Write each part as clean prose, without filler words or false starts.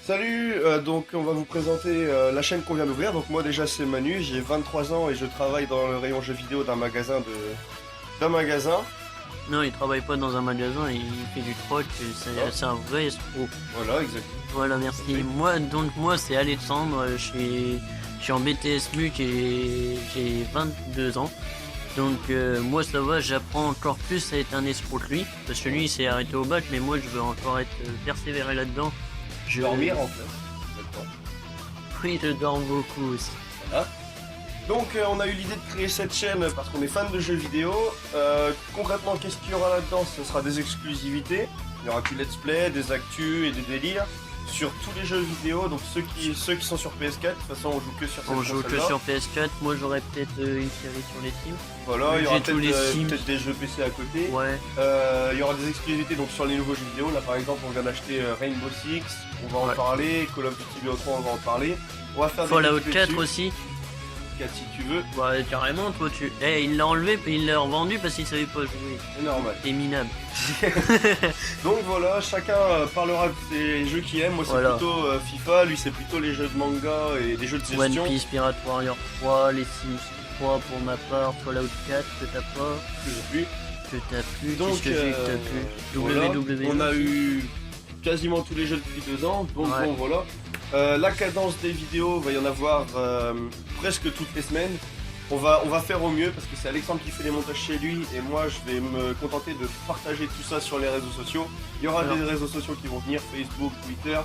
Salut, donc on va vous présenter la chaîne qu'on vient d'ouvrir. Donc moi déjà c'est Manu, j'ai 23 ans et je travaille dans le rayon jeux vidéo d'un magasin. Non, il travaille pas dans un magasin, il fait du troc, c'est un vrai escroc. Voilà, exactement. Voilà, merci. Moi c'est Alexandre, je suis en BTS MUC et j'ai 22 ans. Donc moi ça va, j'apprends encore plus à être un escroc que lui, parce que lui il s'est arrêté au bac, mais moi je veux encore être persévérer là-dedans. Dormir en fait. D'accord. Oui, je dors beaucoup aussi. Voilà. Donc on a eu l'idée de créer cette chaîne parce qu'on est fan de jeux vidéo. Concrètement, qu'est-ce qu'il y aura là-dedans? Ce sera des exclusivités. Il y aura du let's play, des actus et des délires sur tous les jeux vidéo. Donc ceux qui sont sur PS4, de toute façon on joue que sur cette console-là. On joue que sur PS4. Moi j'aurais peut-être une série sur les Steam. Voilà, il y aura peut-être peut-être des jeux PC à côté. Ouais. Il y aura des exclusivités donc sur les nouveaux jeux vidéo. Là par exemple on vient d'acheter Rainbow Six, on va en parler. Call of Duty BO3 on va en parler. On va faire Fallout des 4 dessus. aussi. 4 si tu veux. Ouais, carrément, toi tu. Il l'a enlevé, il l'a revendu parce qu'il savait pas jouer. C'est normal. C'est minable. Donc voilà, chacun parlera de ses jeux qu'il aime. Moi c'est plutôt FIFA, lui c'est plutôt les jeux de manga et des jeux de gestion. One Piece, Pirate Warrior 3, les Sims 3 pour ma part, Fallout 4 que t'as pas. Que j'ai plus. Que t'as plus, Donc que t'as plus. voilà, WWE. on a eu quasiment tous les jeux depuis 2 ans. Donc bon voilà. La cadence des vidéos, va y en avoir presque toutes les semaines. On va faire au mieux parce que c'est Alexandre qui fait les montages chez lui et moi je vais me contenter de partager tout ça sur les réseaux sociaux. Il y aura des réseaux sociaux qui vont venir, Facebook, Twitter,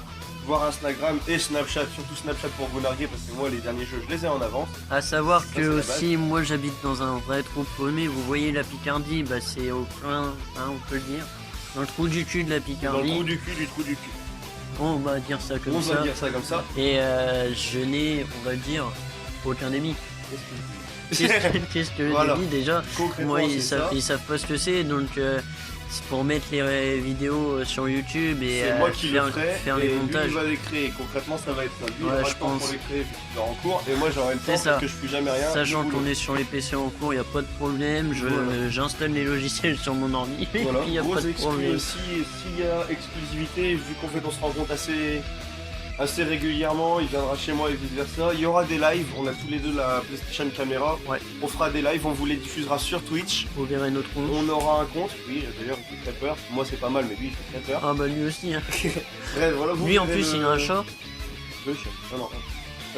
voire Instagram et Snapchat, surtout Snapchat pour vous narguer parce que moi les derniers jeux je les ai en avance. À savoir que aussi moi j'habite dans un vrai trou paumé, vous voyez la Picardie, bah c'est au plein, hein, on peut le dire. Dans le trou du cul de la Picardie. Dans le trou du cul du trou du cul. On va dire ça comme ça. On va dire ça comme ça. Et je n'ai, on va dire, aucun ennemi. Qu'est-ce que voilà. J'ai dit déjà? Moi, ils savent pas ce que c'est, donc c'est pour mettre les vidéos sur YouTube et c'est moi qui faire et les montages. Lui, il va les créer. Concrètement, ça va être ça. Lui, il aura je le temps pense. pour les créer en cours et moi j'aurai le temps parce que je fais jamais rien. Sachant qu'on est sur les PC en cours, il n'y a pas de problème. J'installe les logiciels sur mon ordi et voilà. puis il n'y a pas de problème. Aussi, s'il y a exclusivité, vu qu'en fait on se rencontre assez régulièrement, il viendra chez moi et vice versa. Il y aura des lives, on a tous les deux la PlayStation Camera. Ouais. On fera des lives, on vous les diffusera sur Twitch. Vous verrez notre compte. On aura un compte, oui, d'ailleurs il fait très peur. Moi c'est pas mal, mais lui il fait très peur. Ah bah lui aussi. Hein. Bref, voilà, lui en plus il a un chat. Deux chats, non.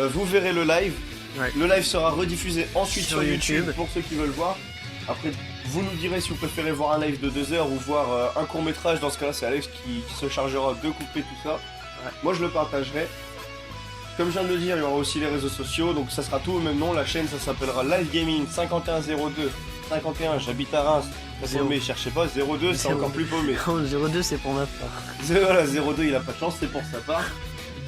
Vous verrez le live. Ouais. Le live sera rediffusé ensuite sur YouTube pour ceux qui veulent voir. Après, vous nous direz si vous préférez voir un live de 2 heures ou voir un court métrage. Dans ce cas-là, c'est Alex qui se chargera de couper tout ça. Ouais. Moi, je le partagerai. Comme je viens de le dire, il y aura aussi les réseaux sociaux. Donc, ça sera tout au même nom. La chaîne, ça s'appellera Live Gaming 5102. 51, j'habite à Reims. Pas paumé, cherchez pas. 02, c'est encore plus paumé. 02, c'est pour ma part. Voilà, 02, il a pas de chance, c'est pour sa part.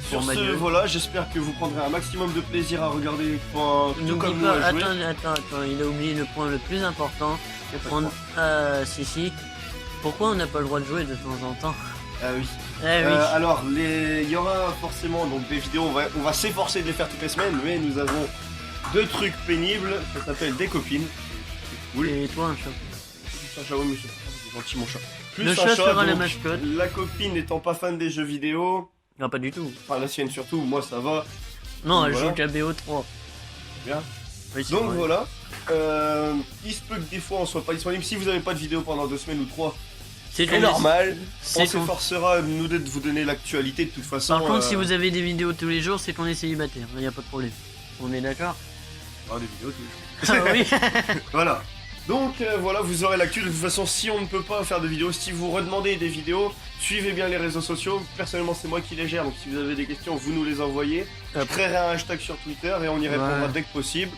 Sur ce, voilà, j'espère que vous prendrez un maximum de plaisir à regarder tout comme nous à jouer. Attends, il a oublié le point le plus important. Si. Pourquoi on n'a pas le droit de jouer de temps en temps? Ah oui. Oui. Alors, il y aura forcément donc des vidéos, on va s'efforcer de les faire toutes les semaines, mais nous avons 2 trucs pénibles, ça s'appelle des copines. Oui. Et toi un chat? Un chat, oui, monsieur. C'est gentil mon chat. Plus le chat sera la mascotte. La copine n'étant pas fan des jeux vidéo. Non, pas du tout. Enfin, la sienne surtout, moi ça va. Non, donc, elle joue qu'à BO3. Bien. Oui, donc vrai. Voilà. Il se peut que des fois on soit pas disponible. Si vous n'avez pas de vidéo pendant 2 semaines ou 3, c'est normal. On s'efforcera nous de vous donner l'actualité de toute façon. Par contre, si vous avez des vidéos tous les jours, c'est qu'on est célibataire. Il n'y a pas de problème. On est d'accord? Ah, des vidéos tous les jours. Ah oui. Voilà. Donc voilà, vous aurez l'actu. De toute façon, si on ne peut pas faire de vidéos, si vous redemandez des vidéos, suivez bien les réseaux sociaux. Personnellement, c'est moi qui les gère, donc si vous avez des questions, vous nous les envoyez. Je créerai un hashtag sur Twitter et on y répondra dès que possible.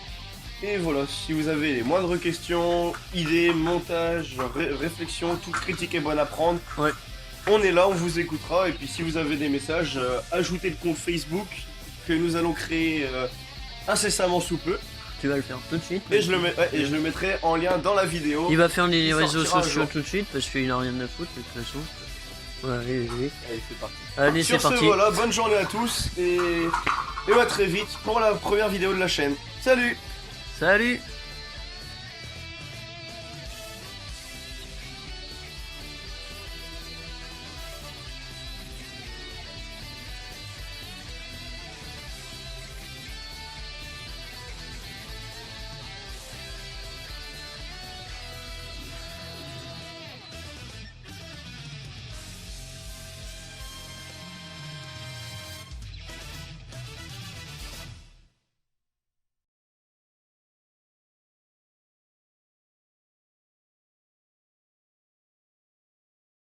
Et voilà, si vous avez les moindres questions, idées, montage, réflexion, toute critique est bonne à prendre. Ouais. On est là, on vous écoutera. Et puis si vous avez des messages, ajoutez le compte Facebook que nous allons créer incessamment sous peu. Tu vas le faire tout de suite. Et je le mettrai en lien dans la vidéo. Il va faire les réseaux sociaux tout de suite parce qu'il a rien à foutre de toute façon. Ouais, allez, c'est parti. Allez, c'est parti. Voilà, bonne journée à tous et à très vite pour la première vidéo de la chaîne. Salut! Salut!